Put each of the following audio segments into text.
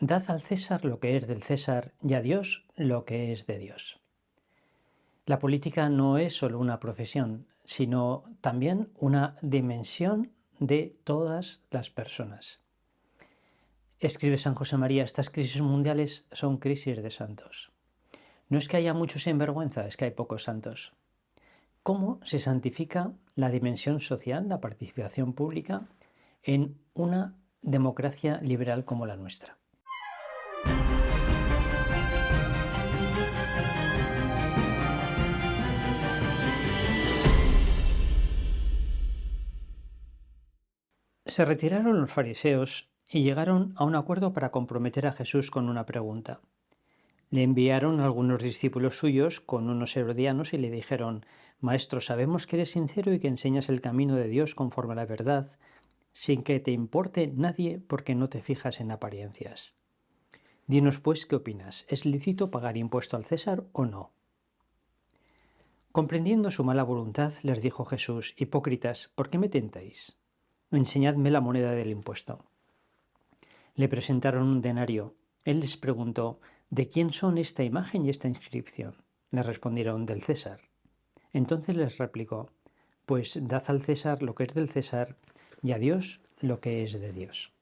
Dad al César lo que es del César y a Dios lo que es de Dios. La política no es solo una profesión, sino también una dimensión de todas las personas. Escribe San José María, estas crisis mundiales son crisis de santos. No es que haya muchos sinvergüenza, es que hay pocos santos. ¿Cómo se santifica la dimensión social, la participación pública, en una democracia liberal como la nuestra? Se retiraron los fariseos y llegaron a un acuerdo para comprometer a Jesús con una pregunta. Le enviaron a algunos discípulos suyos con unos herodianos y le dijeron: Maestro, sabemos que eres sincero y que enseñas el camino de Dios conforme a la verdad, sin que te importe nadie porque no te fijas en apariencias. Dinos pues qué opinas, ¿es lícito pagar impuesto al César o no? Comprendiendo su mala voluntad, les dijo Jesús: Hipócritas, ¿por qué me tentáis? Enseñadme la moneda del impuesto. Le presentaron un denario. Él les preguntó: ¿de quién son esta imagen y esta inscripción? Le respondieron: del César. Entonces les replicó: pues dad al César lo que es del César y a Dios lo que es de Dios.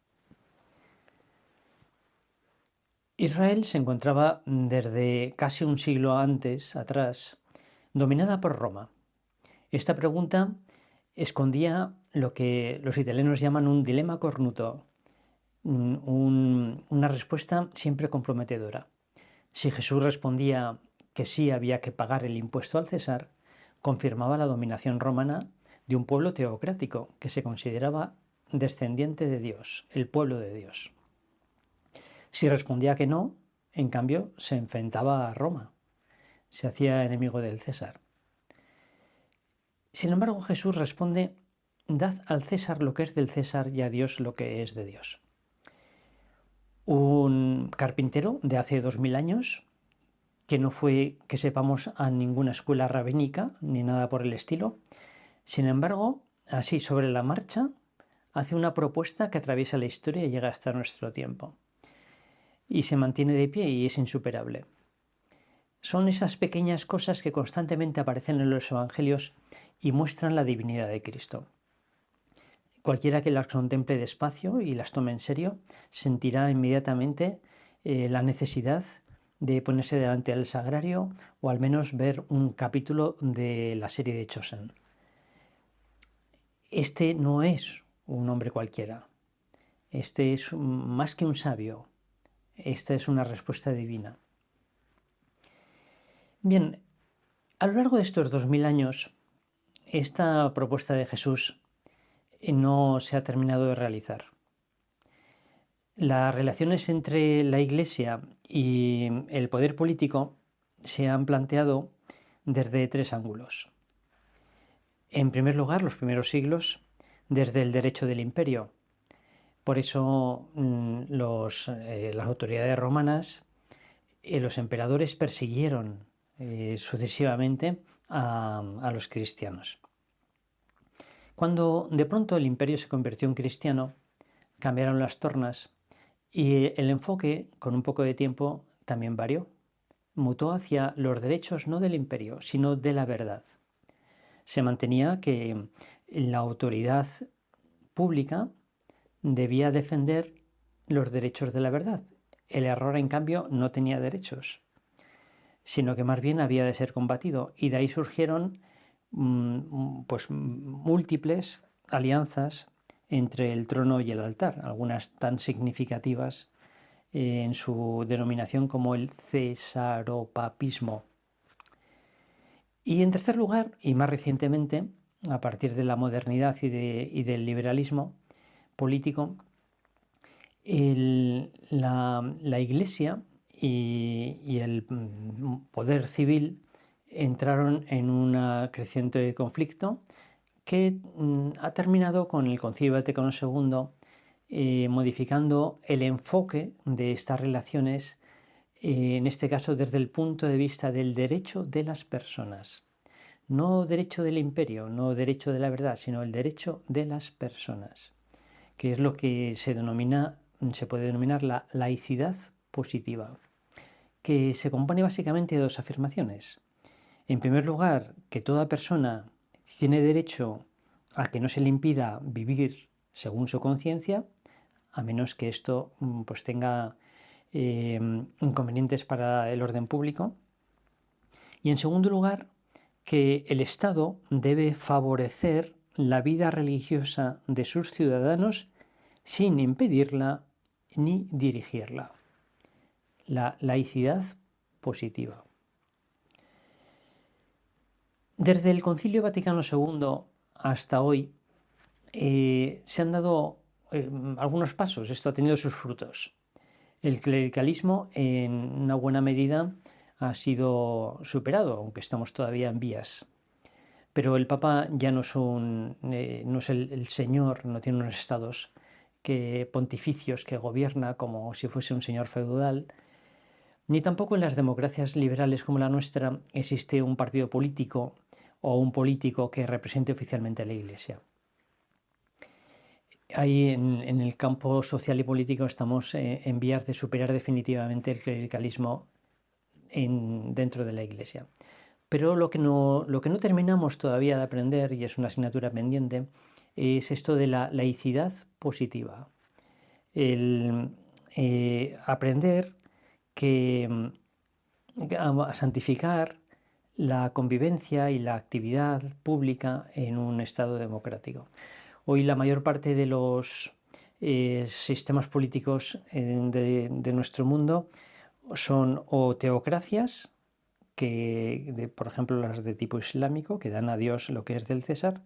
Israel se encontraba desde casi un siglo atrás, dominada por Roma. Esta pregunta escondía lo que los italianos llaman un dilema cornuto, una respuesta siempre comprometedora. Si Jesús respondía que sí había que pagar el impuesto al César, confirmaba la dominación romana de un pueblo teocrático que se consideraba descendiente de Dios, el pueblo de Dios. Si respondía que no, en cambio, se enfrentaba a Roma, se hacía enemigo del César. Sin embargo, Jesús responde: dad al César lo que es del César y a Dios lo que es de Dios. Un carpintero de hace 2000 años, que no fue, que sepamos, a ninguna escuela rabínica ni nada por el estilo, sin embargo, así sobre la marcha, hace una propuesta que atraviesa la historia y llega hasta nuestro tiempo. Y se mantiene de pie y es insuperable. Son esas pequeñas cosas que constantemente aparecen en los evangelios y muestran la divinidad de Cristo. Cualquiera que las contemple despacio y las tome en serio sentirá inmediatamente la necesidad de ponerse delante del sagrario o al menos ver un capítulo de la serie de Chosen. Este no es un hombre cualquiera. Este es más que un sabio. Esta es una respuesta divina. Bien, a lo largo de estos 2000 años, esta propuesta de Jesús no se ha terminado de realizar. Las relaciones entre la Iglesia y el poder político se han planteado desde tres ángulos. En primer lugar, los primeros siglos, desde el derecho del imperio. Por eso las autoridades romanas, los emperadores persiguieron sucesivamente a los cristianos. Cuando de pronto el imperio se convirtió en cristiano, cambiaron las tornas y el enfoque, con un poco de tiempo, también varió. Mutó hacia los derechos no del imperio, sino de la verdad. Se mantenía que la autoridad pública debía defender los derechos de la verdad. El error, en cambio, no tenía derechos, sino que más bien había de ser combatido. Y de ahí surgieron múltiples alianzas entre el trono y el altar, algunas tan significativas en su denominación como el cesaropapismo. Y en tercer lugar, y más recientemente, a partir de la modernidad y del liberalismo político, la Iglesia y el poder civil entraron en un creciente conflicto que ha terminado con el Concilio Vaticano II modificando el enfoque de estas relaciones, en este caso desde el punto de vista del derecho de las personas. No derecho del imperio, no derecho de la verdad, sino el derecho de las personas, que es lo que se denomina se puede denominar la laicidad positiva, que se compone básicamente de dos afirmaciones. En primer lugar, que toda persona tiene derecho a que no se le impida vivir según su conciencia, a menos que esto pues tenga inconvenientes para el orden público. Y en segundo lugar, que el Estado debe favorecer la vida religiosa de sus ciudadanos sin impedirla ni dirigirla. La laicidad positiva. Desde el Concilio Vaticano II hasta hoy se han dado algunos pasos. Esto ha tenido sus frutos. El clericalismo en una buena medida ha sido superado, aunque estamos todavía en vías. Pero el Papa ya no es, no es el señor, no tiene unos estados pontificios que gobierna como si fuese un señor feudal, ni tampoco en las democracias liberales como la nuestra existe un partido político o un político que represente oficialmente a la Iglesia. Ahí en el campo social y político estamos en vías de superar definitivamente el clericalismo dentro de la Iglesia. Pero lo que no terminamos todavía de aprender, y es una asignatura pendiente, es esto de la laicidad positiva. El aprender a santificar la convivencia y la actividad pública en un Estado democrático. Hoy la mayor parte de los sistemas políticos de nuestro mundo son o teocracias, por ejemplo las de tipo islámico, que dan a Dios lo que es del César,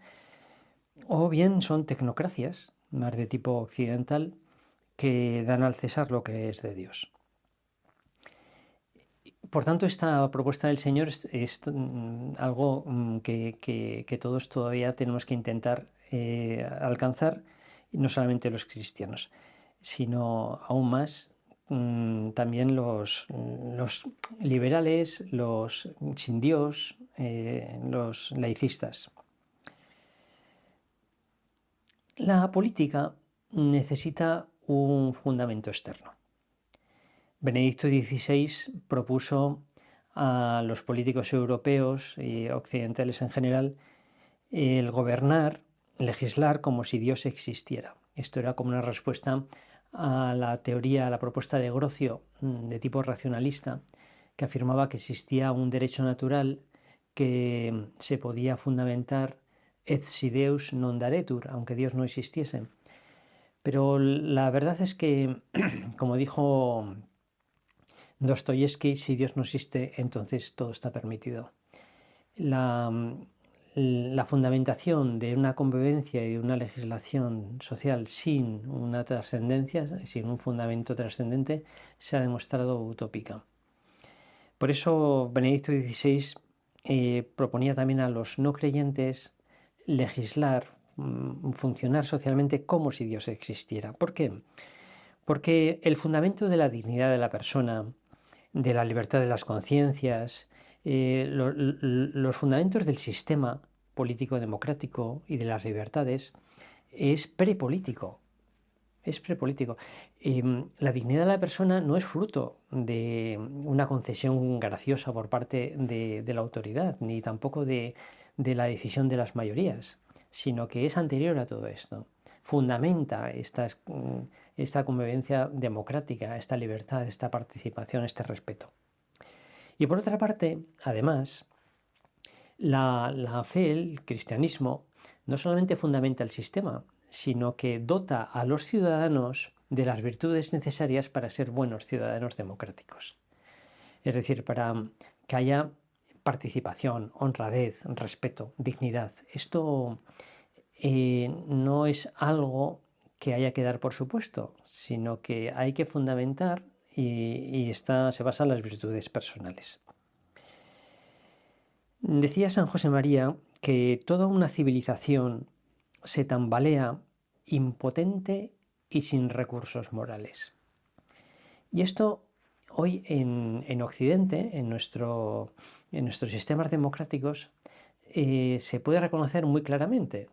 o bien son tecnocracias, más de tipo occidental, que dan al César lo que es de Dios. Por tanto, esta propuesta del Señor es algo que todos todavía tenemos que intentar alcanzar, no solamente los cristianos, sino aún más también los liberales, los sin Dios, los laicistas. La política necesita un fundamento externo. Benedicto XVI propuso a los políticos europeos y occidentales en general el gobernar, legislar como si Dios existiera. Esto era como una respuesta a la teoría, a la propuesta de Grocio de tipo racionalista, que afirmaba que existía un derecho natural que se podía fundamentar et si Deus non daretur, aunque Dios no existiese. Pero la verdad es que, como dijo Dostoyevsky, si Dios no existe, entonces todo está permitido. La fundamentación de una convivencia y de una legislación social sin una trascendencia, sin un fundamento trascendente, se ha demostrado utópica. Por eso Benedicto XVI proponía también a los no creyentes legislar, funcionar socialmente como si Dios existiera. ¿Por qué? Porque el fundamento de la dignidad de la persona, de la libertad de las conciencias, los fundamentos del sistema político democrático y de las libertades es prepolítico. Es prepolítico. La dignidad de la persona no es fruto de una concesión graciosa por parte de la autoridad, ni tampoco de la decisión de las mayorías, sino que es anterior a todo esto. Fundamenta esta convivencia democrática, esta libertad, esta participación, este respeto. Y por otra parte, además, la fe, el cristianismo, no solamente fundamenta el sistema, sino que dota a los ciudadanos de las virtudes necesarias para ser buenos ciudadanos democráticos. Es decir, para que haya participación, honradez, respeto, dignidad. Esto no es algo que haya que dar por supuesto, sino que hay que fundamentar y se basa en las virtudes personales. Decía San José María que toda una civilización se tambalea impotente y sin recursos morales. Y esto hoy en Occidente, en nuestros sistemas democráticos, se puede reconocer muy claramente.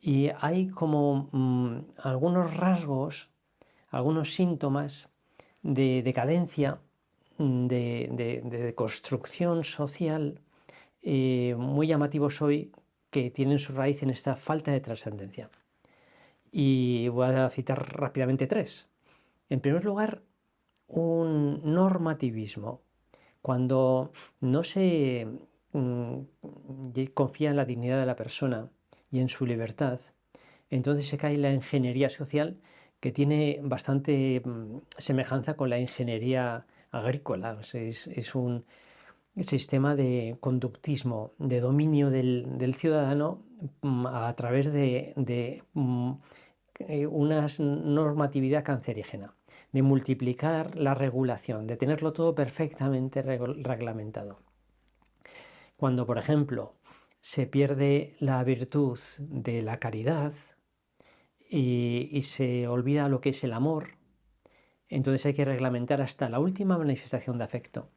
Y hay como algunos rasgos, algunos síntomas de decadencia, de construcción social muy llamativos hoy, que tienen su raíz en esta falta de trascendencia. Y voy a citar rápidamente 3. En primer lugar, un normativismo. Cuando no se confía en la dignidad de la persona y en su libertad, entonces se cae en la ingeniería social, que tiene bastante semejanza con la ingeniería agrícola. Es un sistema de conductismo, de dominio del ciudadano a través de una normatividad cancerígena, de multiplicar la regulación, de tenerlo todo perfectamente reglamentado. Cuando, por ejemplo, se pierde la virtud de la caridad y se olvida lo que es el amor, entonces hay que reglamentar hasta la última manifestación de afecto,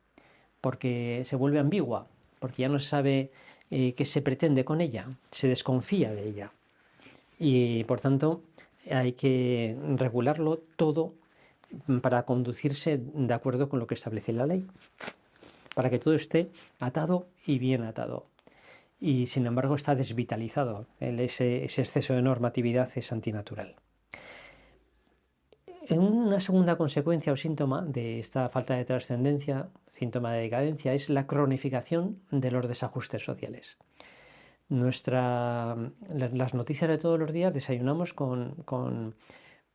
porque se vuelve ambigua, porque ya no se sabe qué se pretende con ella, se desconfía de ella. Y por tanto hay que regularlo todo para conducirse de acuerdo con lo que establece la ley, para que todo esté atado y bien atado. Y sin embargo está desvitalizado. Ese exceso de normatividad es antinatural. Una segunda consecuencia o síntoma de esta falta de trascendencia, síntoma de decadencia, es la cronificación de los desajustes sociales. Las noticias de todos los días desayunamos con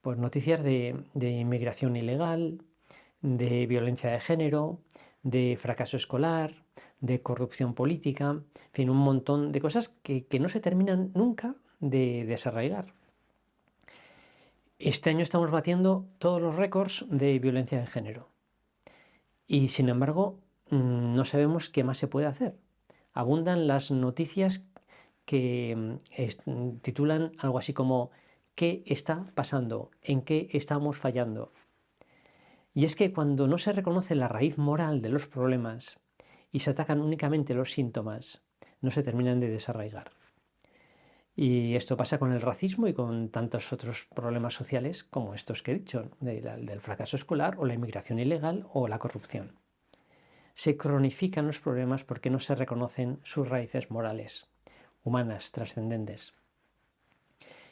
pues, noticias de inmigración ilegal, de violencia de género, de fracaso escolar, de corrupción política, en fin, un montón de cosas que no se terminan nunca de desarraigar. Este año estamos batiendo todos los récords de violencia de género y sin embargo no sabemos qué más se puede hacer. Abundan las noticias que titulan algo así como ¿qué está pasando? ¿En qué estamos fallando? Y es que cuando no se reconoce la raíz moral de los problemas y se atacan únicamente los síntomas, no se terminan de desarraigar. Y esto pasa con el racismo y con tantos otros problemas sociales como estos que he dicho, del fracaso escolar o la inmigración ilegal o la corrupción. Se cronifican los problemas porque no se reconocen sus raíces morales, humanas, trascendentes.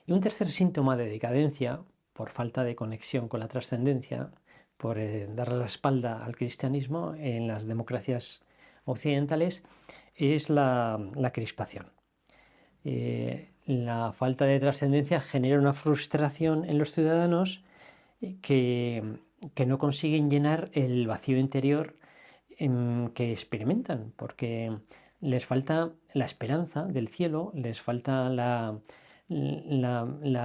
Y un tercer síntoma de decadencia, por falta de conexión con la trascendencia, por darle la espalda al cristianismo en las democracias occidentales, es la crispación. La falta de trascendencia genera una frustración en los ciudadanos que no consiguen llenar el vacío interior que experimentan, porque les falta la esperanza del cielo, les falta la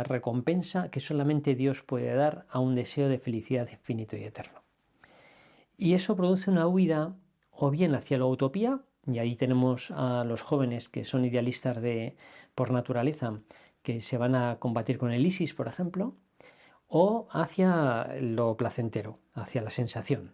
recompensa que solamente Dios puede dar a un deseo de felicidad infinito y eterno. Y eso produce una huida o bien hacia la utopía, y ahí tenemos a los jóvenes que son idealistas por naturaleza, que se van a combatir con el ISIS, por ejemplo, o hacia lo placentero, hacia la sensación.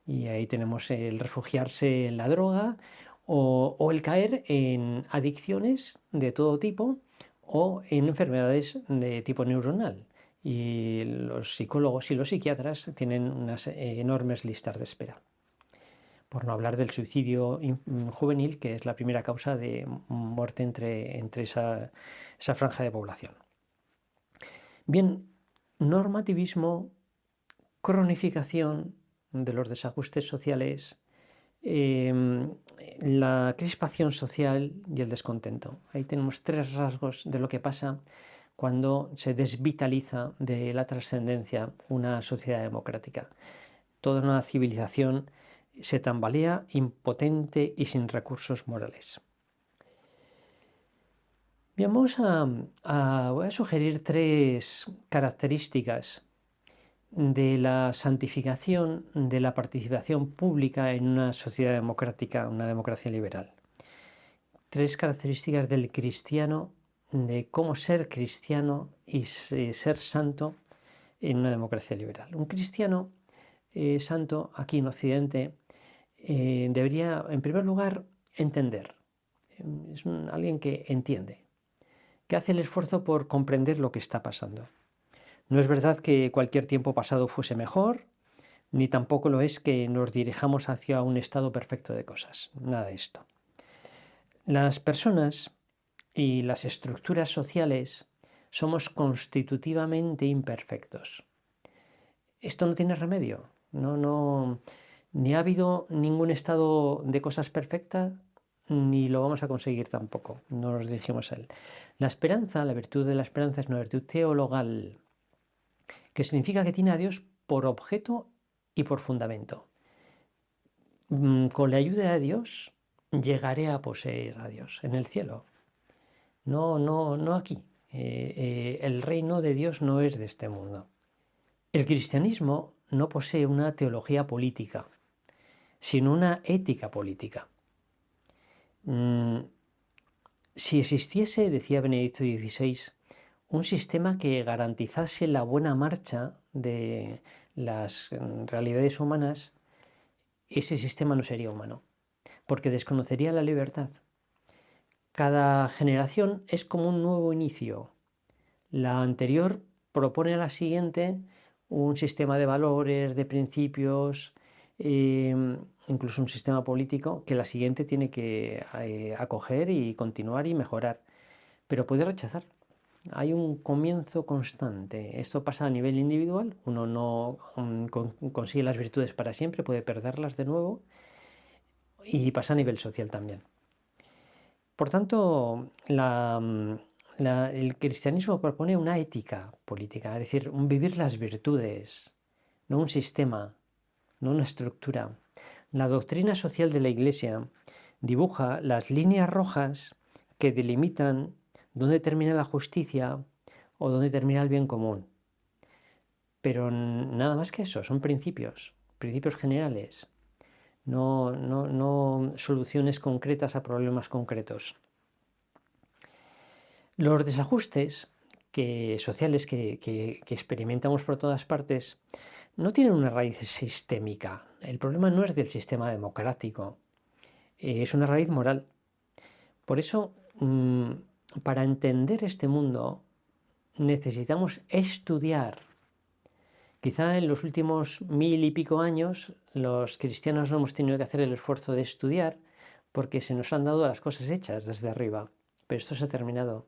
Y ahí tenemos el refugiarse en la droga o el caer en adicciones de todo tipo o en enfermedades de tipo neuronal. Y los psicólogos y los psiquiatras tienen unas enormes listas de espera. Por no hablar del suicidio juvenil, que es la primera causa de muerte entre esa franja de población. Bien, normativismo, cronificación de los desajustes sociales, la crispación social y el descontento. Ahí tenemos 3 rasgos de lo que pasa cuando se desvitaliza de la trascendencia una sociedad democrática. Toda una civilización se tambalea impotente y sin recursos morales. Bien, voy a sugerir 3 características de la santificación de la participación pública en una sociedad democrática, una democracia liberal. 3 características del cristiano, de cómo ser cristiano y ser santo en una democracia liberal. Un cristiano santo aquí en Occidente debería, en primer lugar, entender. Es alguien que entiende, que hace el esfuerzo por comprender lo que está pasando. No es verdad que cualquier tiempo pasado fuese mejor, ni tampoco lo es que nos dirijamos hacia un estado perfecto de cosas. Nada de esto. Las personas y las estructuras sociales somos constitutivamente imperfectos. Esto no tiene remedio. Ni ha habido ningún estado de cosas perfecta, ni lo vamos a conseguir tampoco. No nos dirigimos a él. La esperanza, la virtud de la esperanza, es una virtud teologal, que significa que tiene a Dios por objeto y por fundamento. Con la ayuda de Dios llegaré a poseer a Dios en el cielo. No aquí. El reino de Dios no es de este mundo. El cristianismo no posee una teología política, sino una ética política. Si existiese, decía Benedicto XVI, un sistema que garantizase la buena marcha de las realidades humanas, ese sistema no sería humano, porque desconocería la libertad. Cada generación es como un nuevo inicio. La anterior propone a la siguiente un sistema de valores, de principios, incluso un sistema político que la siguiente tiene que acoger y continuar y mejorar, pero puede rechazar. Hay un comienzo constante. Esto pasa a nivel individual, uno no consigue las virtudes para siempre, puede perderlas de nuevo, y pasa a nivel social también. Por tanto, el cristianismo propone una ética política, es decir, un vivir las virtudes, no un sistema, no una estructura. La doctrina social de la Iglesia dibuja las líneas rojas que delimitan dónde termina la justicia o dónde termina el bien común. Pero nada más que eso, son principios generales, no soluciones concretas a problemas concretos. Los desajustes sociales que experimentamos por todas partes no tienen una raíz sistémica. El problema no es del sistema democrático, es una raíz moral. Por eso, para entender este mundo, necesitamos estudiar. Quizá en los últimos 1000 y pico años los cristianos no hemos tenido que hacer el esfuerzo de estudiar porque se nos han dado las cosas hechas desde arriba, pero esto se ha terminado.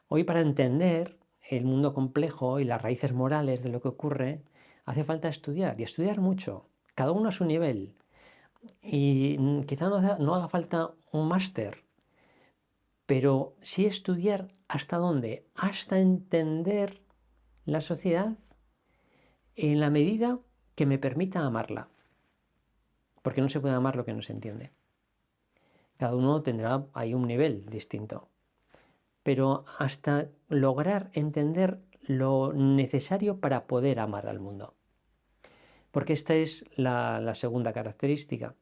Hoy, para entender el mundo complejo y las raíces morales de lo que ocurre, hace falta estudiar, y estudiar mucho, cada uno a su nivel. Y quizá no haga falta un máster, pero sí estudiar hasta dónde, hasta entender la sociedad en la medida que me permita amarla, porque no se puede amar lo que no se entiende. Cada uno tendrá ahí un nivel distinto, pero hasta lograr entender lo necesario para poder amar al mundo. Porque esta es la segunda característica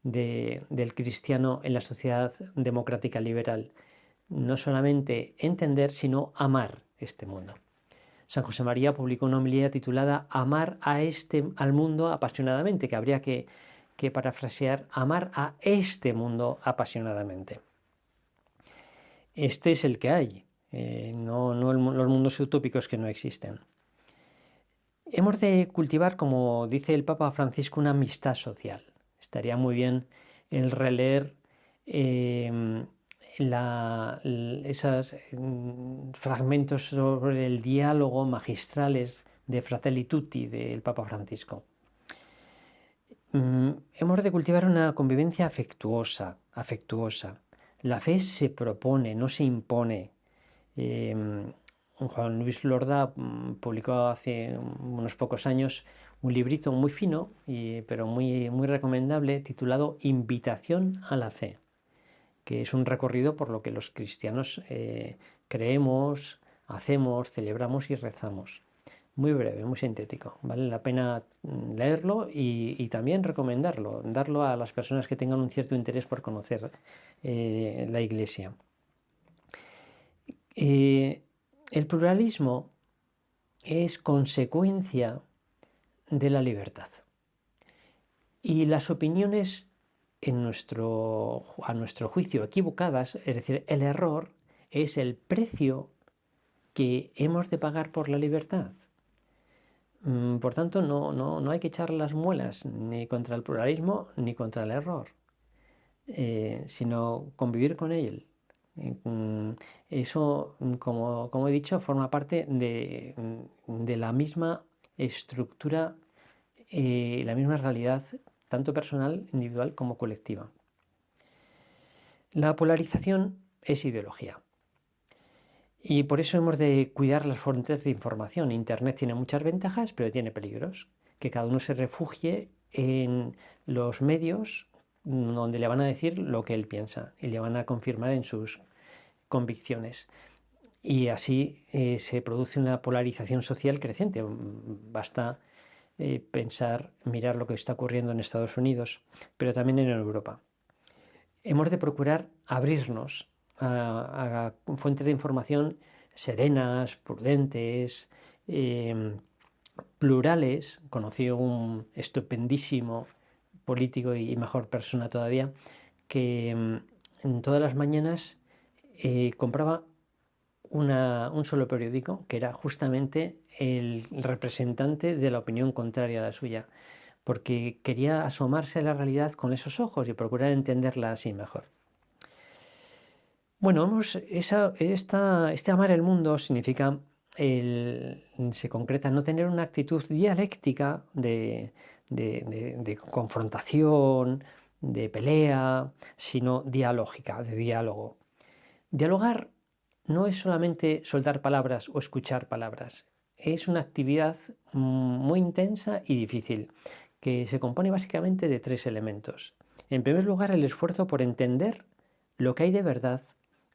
del cristiano en la sociedad democrática liberal. No solamente entender, sino amar este mundo. San José María publicó una homilía titulada Amar al mundo apasionadamente, que habría que parafrasear: amar a este mundo apasionadamente. Este es el que hay, no los mundos utópicos que no existen. Hemos de cultivar, como dice el Papa Francisco, una amistad social. Estaría muy bien el releer esos fragmentos sobre el diálogo magistrales de Fratelli Tutti del Papa Francisco. Hemos de cultivar una convivencia afectuosa. La fe se propone, no se impone. Juan Luis Lorda publicó hace unos pocos años un librito muy fino, pero muy, muy recomendable, titulado Invitación a la fe, que es un recorrido por lo que los cristianos creemos, hacemos, celebramos y rezamos. Muy breve, muy sintético. Vale la pena leerlo y también recomendarlo, darlo a las personas que tengan un cierto interés por conocer la Iglesia. El pluralismo es consecuencia de la libertad. Y las opiniones a nuestro juicio equivocadas, es decir, el error, es el precio que hemos de pagar por la libertad. Por tanto, no hay que echar las muelas ni contra el pluralismo ni contra el error, sino convivir con él. Eso, como he dicho, forma parte de la misma estructura, la misma realidad, tanto personal, individual como colectiva. La polarización es ideología. Y por eso hemos de cuidar las fuentes de información. Internet tiene muchas ventajas, pero tiene peligros. Que cada uno se refugie en los medios donde le van a decir lo que él piensa y le van a confirmar en sus convicciones. Y así se produce una polarización social creciente. Basta mirar lo que está ocurriendo en Estados Unidos, pero también en Europa. Hemos de procurar abrirnos a fuentes de información serenas, prudentes, plurales. Conocí un estupendísimo político y mejor persona todavía que en todas las mañanas compraba un solo periódico que era justamente el representante de la opinión contraria a la suya, porque quería asomarse a la realidad con esos ojos y procurar entenderla así mejor. Bueno, este amar el mundo significa, se concreta en no tener una actitud dialéctica de confrontación, de pelea, sino dialógica, de diálogo. Dialogar no es solamente soltar palabras o escuchar palabras, es una actividad muy intensa y difícil, que se compone básicamente de 3 elementos. En primer lugar, el esfuerzo por entender lo que hay de verdad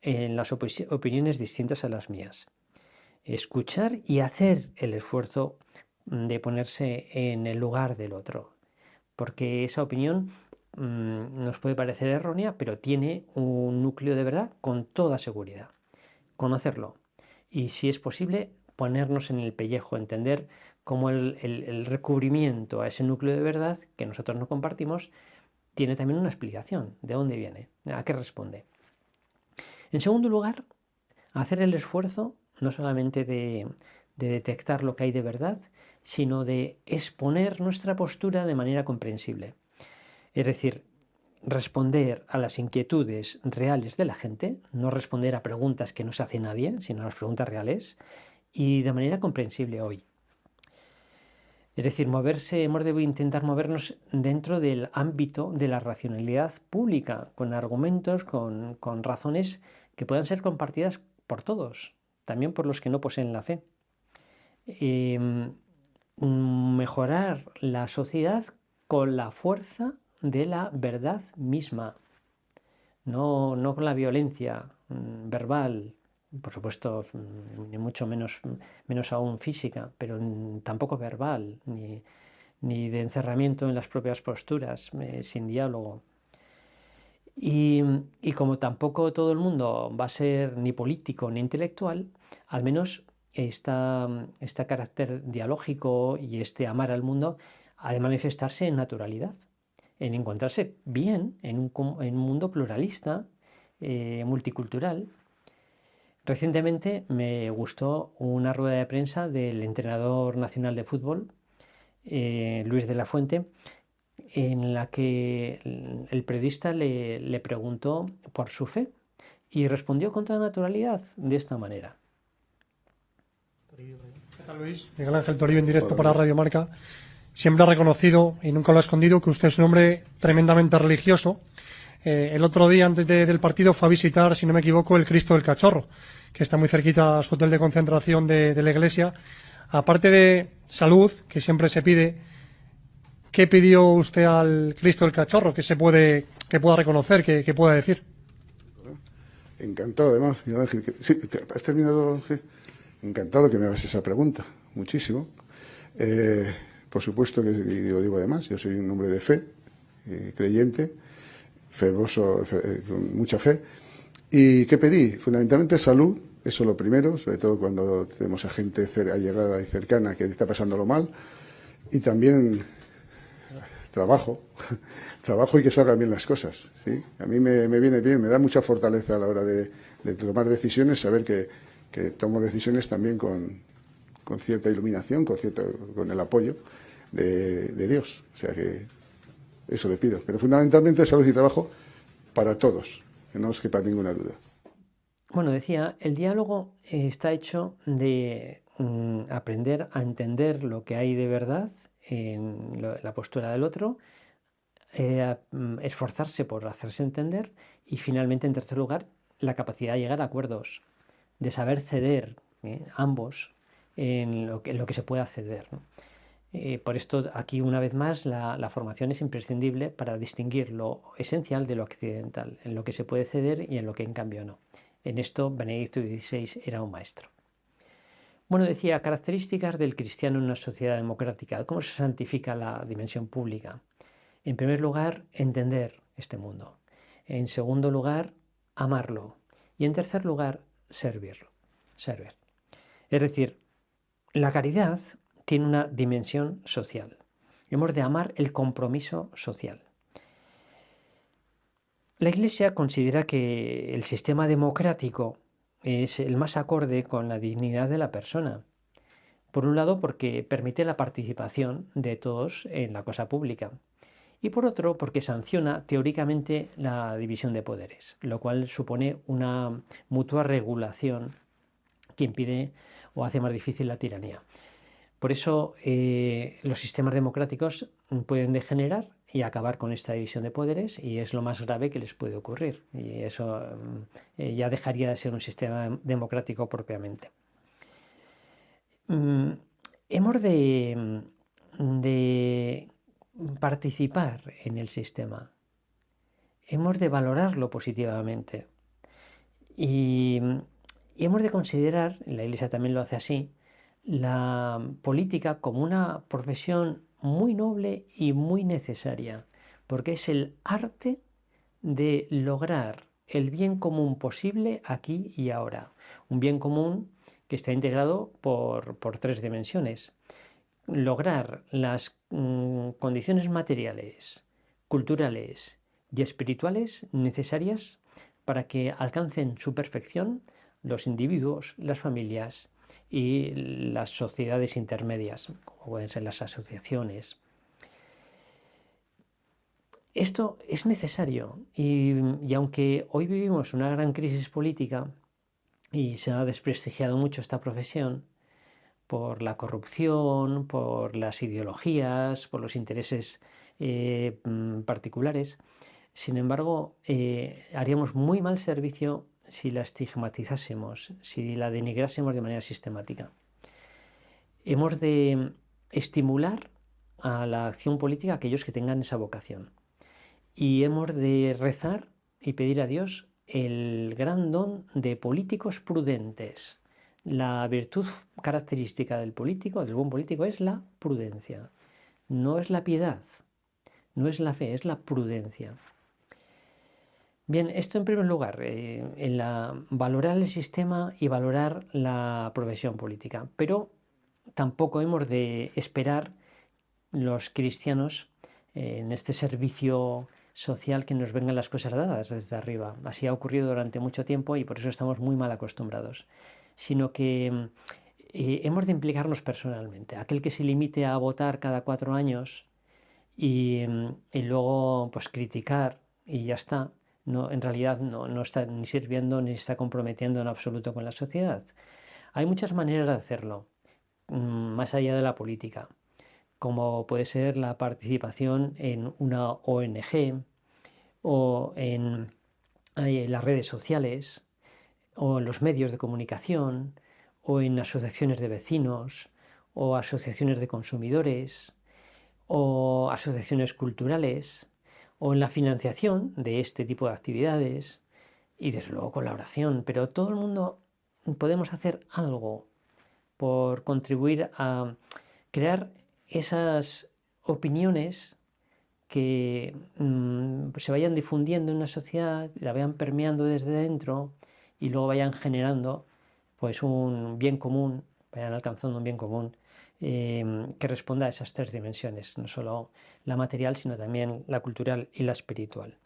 en las opiniones distintas a las mías. Escuchar y hacer el esfuerzo de ponerse en el lugar del otro, porque esa opinión nos puede parecer errónea, pero tiene un núcleo de verdad con toda seguridad. Conocerlo y, si es posible, ponernos en el pellejo, entender cómo el recubrimiento a ese núcleo de verdad que nosotros no compartimos tiene también una explicación, de dónde viene, a qué responde. En segundo lugar, hacer el esfuerzo no solamente de detectar lo que hay de verdad, sino de exponer nuestra postura de manera comprensible. Es decir, responder a las inquietudes reales de la gente, no responder a preguntas que no se hace nadie, sino a las preguntas reales, y de manera comprensible hoy. Es decir, hemos de intentar movernos dentro del ámbito de la racionalidad pública, con argumentos, con razones que puedan ser compartidas por todos, también por los que no poseen la fe. Mejorar la sociedad con la fuerza de la verdad misma, no con la violencia verbal, por supuesto, ni mucho menos aún física, pero tampoco verbal, ni de encerramiento en las propias posturas, sin diálogo. Y como tampoco todo el mundo va a ser ni político ni intelectual, al menos este carácter dialógico y este amar al mundo ha de manifestarse en naturalidad, en encontrarse bien en un mundo pluralista, multicultural. Recientemente me gustó una rueda de prensa del entrenador nacional de fútbol, Luis de la Fuente, en la que el periodista le preguntó por su fe y respondió con toda naturalidad de esta manera. ¿Qué tal, Luis? Miguel Ángel Toribio, en directo para Radio Marca. Siempre ha reconocido, y nunca lo ha escondido, que usted es un hombre tremendamente religioso. El otro día, antes del partido, fue a visitar, si no me equivoco, el Cristo del Cachorro, que está muy cerquita a su hotel de concentración de la iglesia. Aparte de salud, que siempre se pide, ¿qué pidió usted al Cristo del Cachorro que pueda reconocer, que pueda decir? Encantado, además, Miguel Ángel. Sí, ¿has terminado? Sí. Encantado que me hagas esa pregunta, muchísimo. Por supuesto que lo digo además, yo soy un hombre de fe, creyente, fervoroso, con mucha fe. ¿Y qué pedí? Fundamentalmente salud, eso lo primero, sobre todo cuando tenemos a gente allegada y cercana que está pasándolo mal. Y también trabajo y que salgan bien las cosas, ¿sí? A mí me viene bien, me da mucha fortaleza a la hora de tomar decisiones, saber que que tomo decisiones también con cierta iluminación, con el apoyo de Dios. O sea que eso le pido. Pero fundamentalmente salud y trabajo para todos, que no os quepa ninguna duda. Bueno, decía, el diálogo está hecho de aprender a entender lo que hay de verdad en la postura del otro, esforzarse por hacerse entender y finalmente, en tercer lugar, la capacidad de llegar a acuerdos, de saber ceder ambos en lo que se pueda ceder, ¿no? Por esto, aquí una vez más, la formación es imprescindible para distinguir lo esencial de lo accidental, en lo que se puede ceder y en lo que en cambio no. En esto Benedicto XVI era un maestro. Bueno, decía, características del cristiano en una sociedad democrática. ¿Cómo se santifica la dimensión pública? En primer lugar, entender este mundo. En segundo lugar, amarlo. Y en tercer lugar, servirlo. Servir. Es decir, la caridad tiene una dimensión social. Hemos de amar el compromiso social. La Iglesia considera que el sistema democrático es el más acorde con la dignidad de la persona. Por un lado, porque permite la participación de todos en la cosa pública. Y por otro, porque sanciona teóricamente la división de poderes, lo cual supone una mutua regulación que impide o hace más difícil la tiranía. Por eso los sistemas democráticos pueden degenerar y acabar con esta división de poderes, y es lo más grave que les puede ocurrir. Y eso ya dejaría de ser un sistema democrático propiamente. Hemos de participar en el sistema. Hemos de valorarlo positivamente. Y hemos de considerar, la Iglesia también lo hace así, la política como una profesión muy noble y muy necesaria, porque es el arte de lograr el bien común posible aquí y ahora. Un bien común que está integrado por tres dimensiones. Lograr las condiciones materiales, culturales y espirituales necesarias para que alcancen su perfección los individuos, las familias y las sociedades intermedias, como pueden ser las asociaciones. Esto es necesario y aunque hoy vivimos una gran crisis política y se ha desprestigiado mucho esta profesión por la corrupción, por las ideologías, por los intereses particulares, sin embargo, haríamos muy mal servicio si la estigmatizásemos, si la denigrásemos de manera sistemática. Hemos de estimular a la acción política a aquellos que tengan esa vocación. Y hemos de rezar y pedir a Dios el gran don de políticos prudentes. La virtud característica del político, del buen político, es la prudencia. No es la piedad, no es la fe, es la prudencia. Bien, esto en primer lugar, valorar el sistema y valorar la profesión política, pero tampoco hemos de esperar los cristianos en este servicio social que nos vengan las cosas dadas desde arriba. Así ha ocurrido durante mucho tiempo y por eso estamos muy mal acostumbrados, sino que hemos de implicarnos personalmente. Aquel que se limite a votar cada 4 años y luego pues criticar y ya está, no, en realidad no está ni sirviendo ni se está comprometiendo en absoluto con la sociedad. Hay muchas maneras de hacerlo, más allá de la política, como puede ser la participación en una ONG o en las redes sociales o en los medios de comunicación o en asociaciones de vecinos o asociaciones de consumidores o asociaciones culturales o en la financiación de este tipo de actividades y desde luego con la oración. Pero todo el mundo podemos hacer algo por contribuir a crear esas opiniones que se vayan difundiendo en una sociedad, la vayan permeando desde dentro y luego vayan generando pues un bien común, vayan alcanzando un bien común que responda a esas tres dimensiones, no solo la material, sino también la cultural y la espiritual.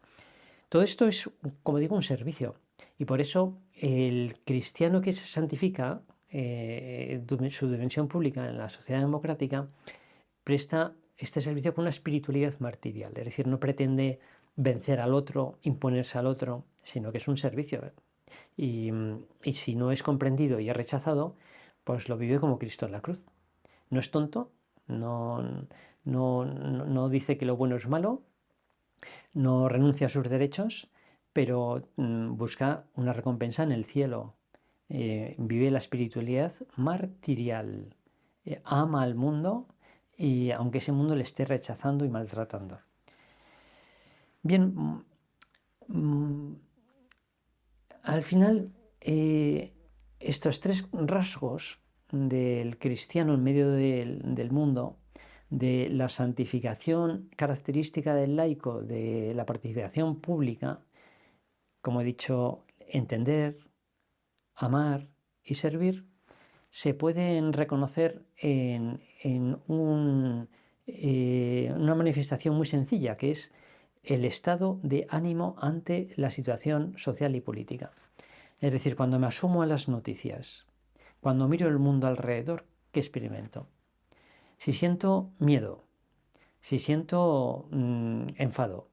Todo esto es, como digo, un servicio. Y por eso el cristiano que se santifica, su dimensión pública en la sociedad democrática, presta este servicio con una espiritualidad martirial, es decir, no pretende vencer al otro, imponerse al otro, sino que es un servicio. Y si no es comprendido y es rechazado, pues lo vive como Cristo en la cruz. No es tonto, no dice que lo bueno es malo, no renuncia a sus derechos, pero busca una recompensa en el cielo. Vive la espiritualidad martirial. Ama al mundo, y aunque ese mundo le esté rechazando y maltratando. Bien, al final, estos tres rasgos del cristiano en medio del mundo, de la santificación característica del laico, de la participación pública, como he dicho, entender, amar y servir, se pueden reconocer en una manifestación muy sencilla, que es el estado de ánimo ante la situación social y política. Es decir, cuando me asumo a las noticias, cuando miro el mundo alrededor, ¿qué experimento? Si siento miedo, si siento enfado,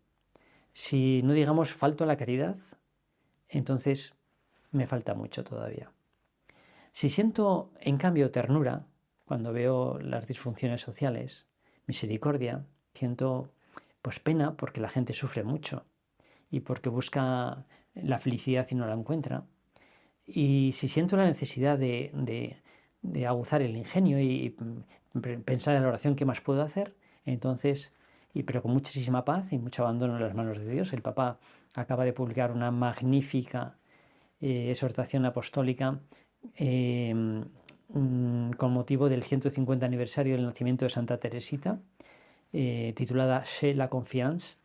si no digamos falto a la caridad, entonces me falta mucho todavía. Si siento, en cambio, ternura, cuando veo las disfunciones sociales, misericordia, siento pues pena porque la gente sufre mucho y porque busca la felicidad y no la encuentra. Y si siento la necesidad de aguzar el ingenio y pensar en la oración qué más puedo hacer, entonces, pero con muchísima paz y mucho abandono en las manos de Dios. El Papa acaba de publicar una magnífica exhortación apostólica con motivo del 150 aniversario del nacimiento de Santa Teresita, titulada Chez la confiance,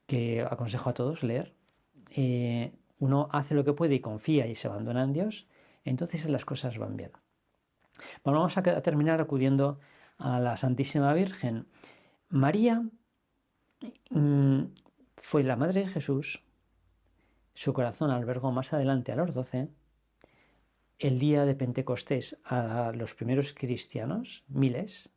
que aconsejo a todos leer. Uno hace lo que puede y confía y se abandona en Dios, entonces las cosas van bien. Bueno, vamos a terminar acudiendo a la Santísima Virgen. María fue la Madre de Jesús. Su corazón albergó más adelante a los 12, el día de Pentecostés a los primeros cristianos, miles,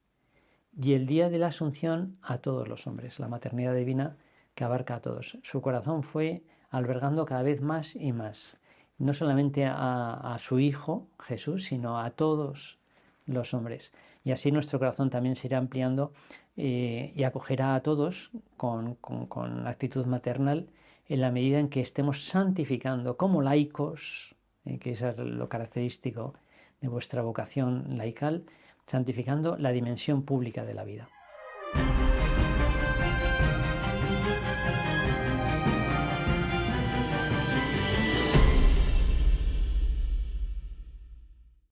y el día de la Asunción a todos los hombres, la maternidad divina que abarca a todos. Su corazón fue albergando cada vez más y más, no solamente a su Hijo Jesús, sino a todos los hombres. Y así nuestro corazón también se irá ampliando y acogerá a todos con actitud maternal en la medida en que estemos santificando como laicos, que es lo característico de vuestra vocación laical, santificando la dimensión pública de la vida.